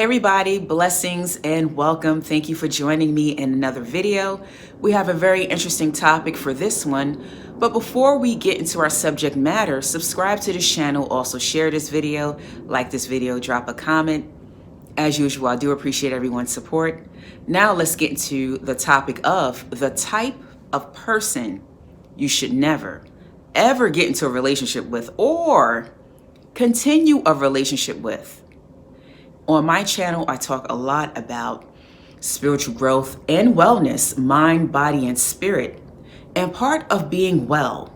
Hey everybody, blessings and welcome. Thank you for joining me in another video. We have a very interesting topic for this one, but before we get into our subject matter, subscribe to this channel, also share this video, like this video, drop a comment. As usual, I do appreciate everyone's support. Now let's get into the topic of the type of person you should never, ever get into a relationship with or continue a relationship with. On my channel, I talk a lot about spiritual growth and wellness, mind, body, and spirit. And part of being well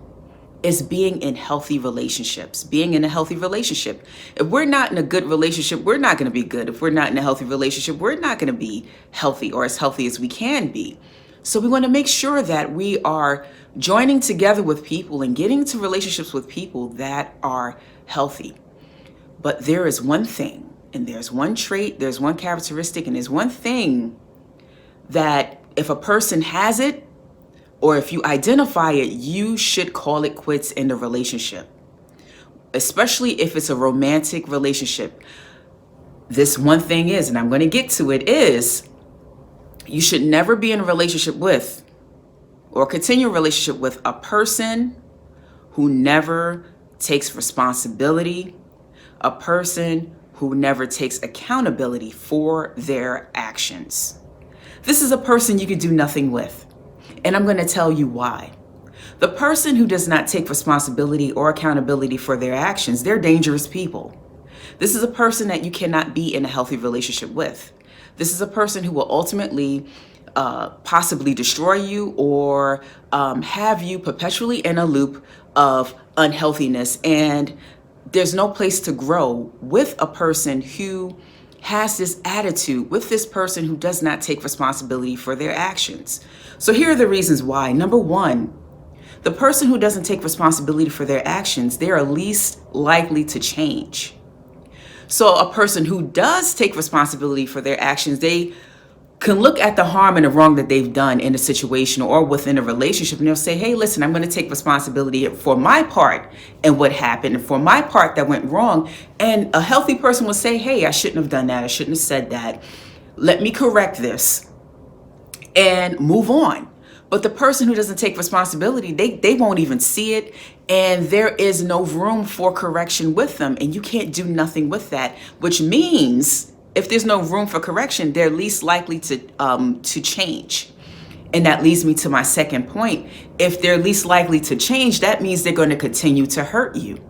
is being in healthy relationships, being in a healthy relationship. If we're not in a good relationship, we're not going to be good. If we're not in a healthy relationship, we're not going to be healthy or as healthy as we can be. So we want to make sure that we are joining together with people and getting into relationships with people that are healthy. But there is one thing, and there's one trait, there's one characteristic, and there's one thing that if a person has it, or if you identify it, you should call it quits in the relationship. Especially if it's a romantic relationship. This one thing is, and I'm going to get to it, is you should never be in a relationship with, or continue a relationship with, a person who never takes responsibility, a person who never takes accountability for their actions. This is a person you can do nothing with. And I'm going to tell you why. The person who does not take responsibility or accountability for their actions, they're dangerous people. This is a person that you cannot be in a healthy relationship with. This is a person who will ultimately possibly destroy you or have you perpetually in a loop of unhealthiness. And there's no place to grow with a person who has this attitude, with this person who does not take responsibility for their actions. So here are the reasons why. Number one, the person who doesn't take responsibility for their actions, they are least likely to change. So a person who does take responsibility for their actions, they can look at the harm and the wrong that they've done in a situation or within a relationship, and they'll say, hey, listen, I'm going to take responsibility for my part and what happened, and for my part that went wrong. And a healthy person will say, hey, I shouldn't have done that. I shouldn't have said that. Let me correct this and move on. But the person who doesn't take responsibility, they won't even see it, and there is no room for correction with them, and you can't do nothing with that, which means if there's no room for correction, they're least likely to change. And that leads me to my second point. If they're least likely to change, that means they're going to continue to hurt you,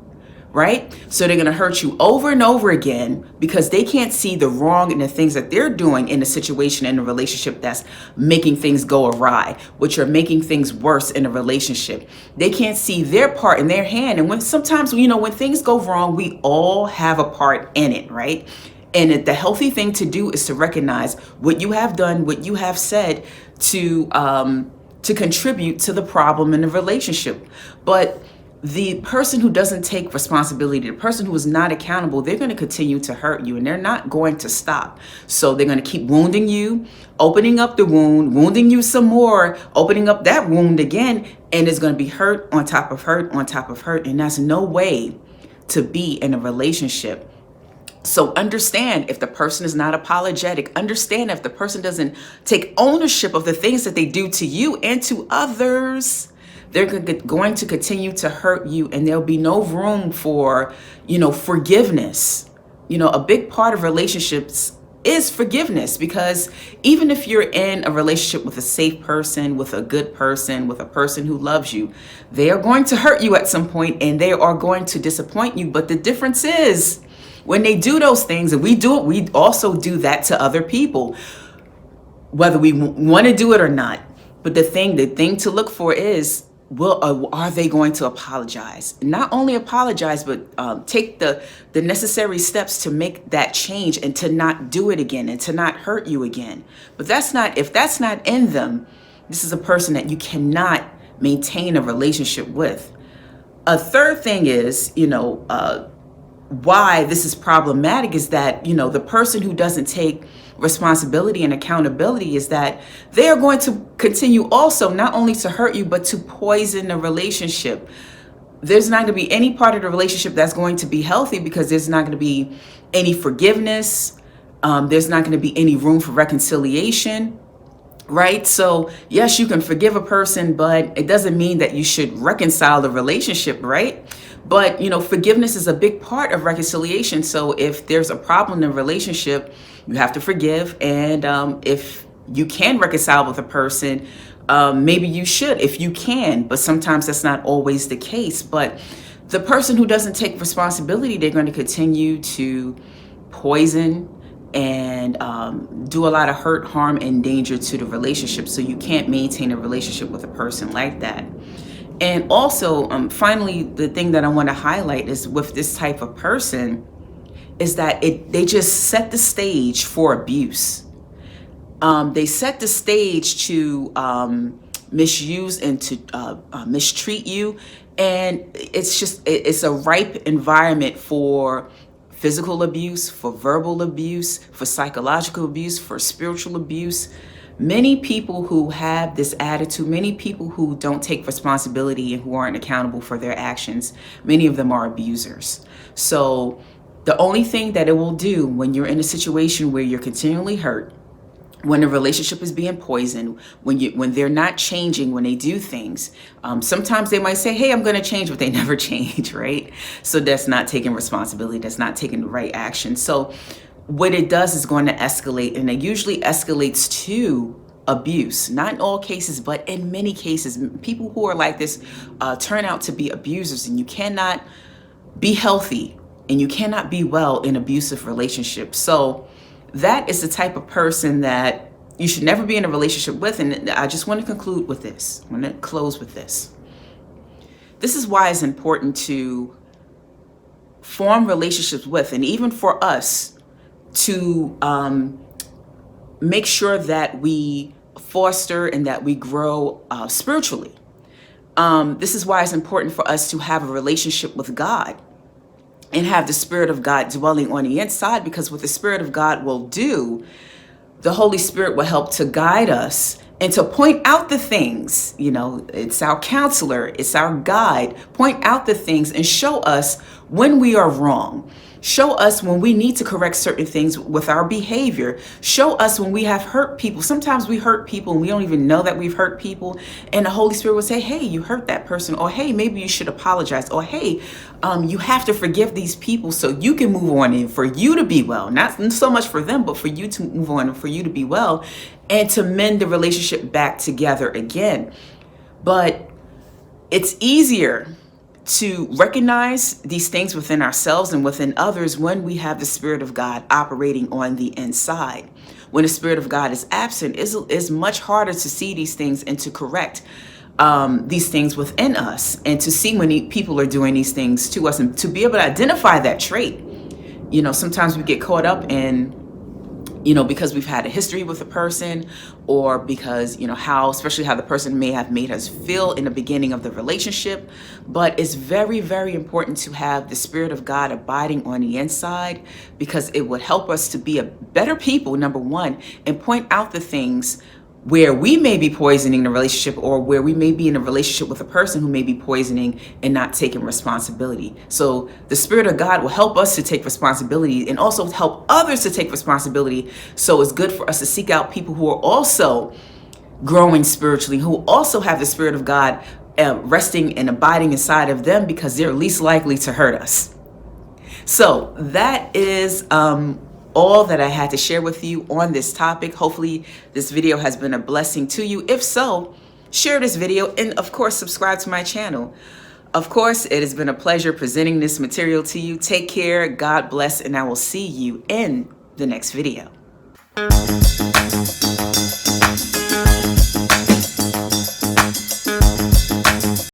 right? So they're going to hurt you over and over again because they can't see the wrong and the things that they're doing in a situation, in a relationship, that's making things go awry, which are making things worse in a relationship. They can't see their part in their hand. And when sometimes, when things go wrong, we all have a part in it, right? And the healthy thing to do is to recognize what you have done, what you have said to contribute to the problem in the relationship. But the person who doesn't take responsibility, the person who is not accountable, they're going to continue to hurt you, and they're not going to stop. So they're going to keep wounding you, opening up the wound, wounding you some more, opening up that wound again, and it's going to be hurt on top of hurt on top of hurt. And that's no way to be in a relationship. So understand if the person is not apologetic. Understand if the person doesn't take ownership of the things that they do to you and to others, they're going to continue to hurt you, and there'll be no room for, forgiveness. A big part of relationships is forgiveness, because even if you're in a relationship with a safe person, with a good person, with a person who loves you, they are going to hurt you at some point, and they are going to disappoint you. But the difference is, when they do those things, and we also do that to other people, whether we want to do it or not. But the thing to look for is, are they going to apologize? Not only apologize, but take the necessary steps to make that change and to not do it again and to not hurt you again. But if that's not in them, this is a person that you cannot maintain a relationship with. A third thing is, why this is problematic is that, the person who doesn't take responsibility and accountability is that they are going to continue also not only to hurt you, but to poison the relationship. There's not going to be any part of the relationship that's going to be healthy, because there's not going to be any forgiveness. There's not going to be any room for reconciliation, right? So yes, you can forgive a person, but it doesn't mean that you should reconcile the relationship, right? But forgiveness is a big part of reconciliation. So if there's a problem in a relationship, you have to forgive. And if you can reconcile with a person, maybe you should if you can, but sometimes that's not always the case. But the person who doesn't take responsibility, they're going to continue to poison and do a lot of hurt, harm, and danger to the relationship. So you can't maintain a relationship with a person like that. And also, finally, the thing that I want to highlight is with this type of person is that they just set the stage for abuse. They set the stage to misuse and to mistreat you. And it's a ripe environment for physical abuse, for verbal abuse, for psychological abuse, for spiritual abuse. Many people who have this attitude, many people who don't take responsibility and who aren't accountable for their actions, many of them are abusers. So the only thing that it will do when you're in a situation where you're continually hurt, when the relationship is being poisoned, when they're not changing, when they do things, sometimes they might say, hey, I'm going to change, but they never change, right? So that's not taking responsibility. That's not taking the right action. So what it does is going to escalate, and it usually escalates to abuse. Not in all cases, but in many cases, people who are like this turn out to be abusers, and you cannot be healthy and you cannot be well in abusive relationships. So that is the type of person that you should never be in a relationship with. And I just want to conclude with this. I want to close with this. This is why it's important to form relationships with, and even for us to make sure that we foster and that we grow spiritually. This is why it's important for us to have a relationship with God and have the Spirit of God dwelling on the inside, because what the Spirit of God will do, the Holy Spirit will help to guide us and to point out the things. It's our counselor, it's our guide. Point out the things and show us when we are wrong. Show us when we need to correct certain things with our behavior. Show us when we have hurt people. Sometimes we hurt people and we don't even know that we've hurt people. And the Holy Spirit will say, hey, you hurt that person. Or, hey, maybe you should apologize. Or, hey, you have to forgive these people so you can move on and for you to be well. Not so much for them, but for you to move on and for you to be well and to mend the relationship back together again. But it's easier to recognize these things within ourselves and within others when we have the Spirit of God operating on the inside. When the Spirit of God is absent, it's much harder to see these things and to correct these things within us, and to see when people are doing these things to us, and to be able to identify that trait. Sometimes we get caught up in because we've had a history with a person, or because, especially how the person may have made us feel in the beginning of the relationship. But it's very, very important to have the Spirit of God abiding on the inside, because it would help us to be a better people, number one, and point out the things where we may be poisoning the relationship, or where we may be in a relationship with a person who may be poisoning and not taking responsibility. So the Spirit of God will help us to take responsibility and also help others to take responsibility. So it's good for us to seek out people who are also growing spiritually, who also have the Spirit of God resting and abiding inside of them, because they're least likely to hurt us. So that is all that I had to share with you on this topic. Hopefully this video has been a blessing to you. If so, share this video, and of course, subscribe to my channel. Of course, it has been a pleasure presenting this material to you. Take care, God bless, and I will see you in the next video.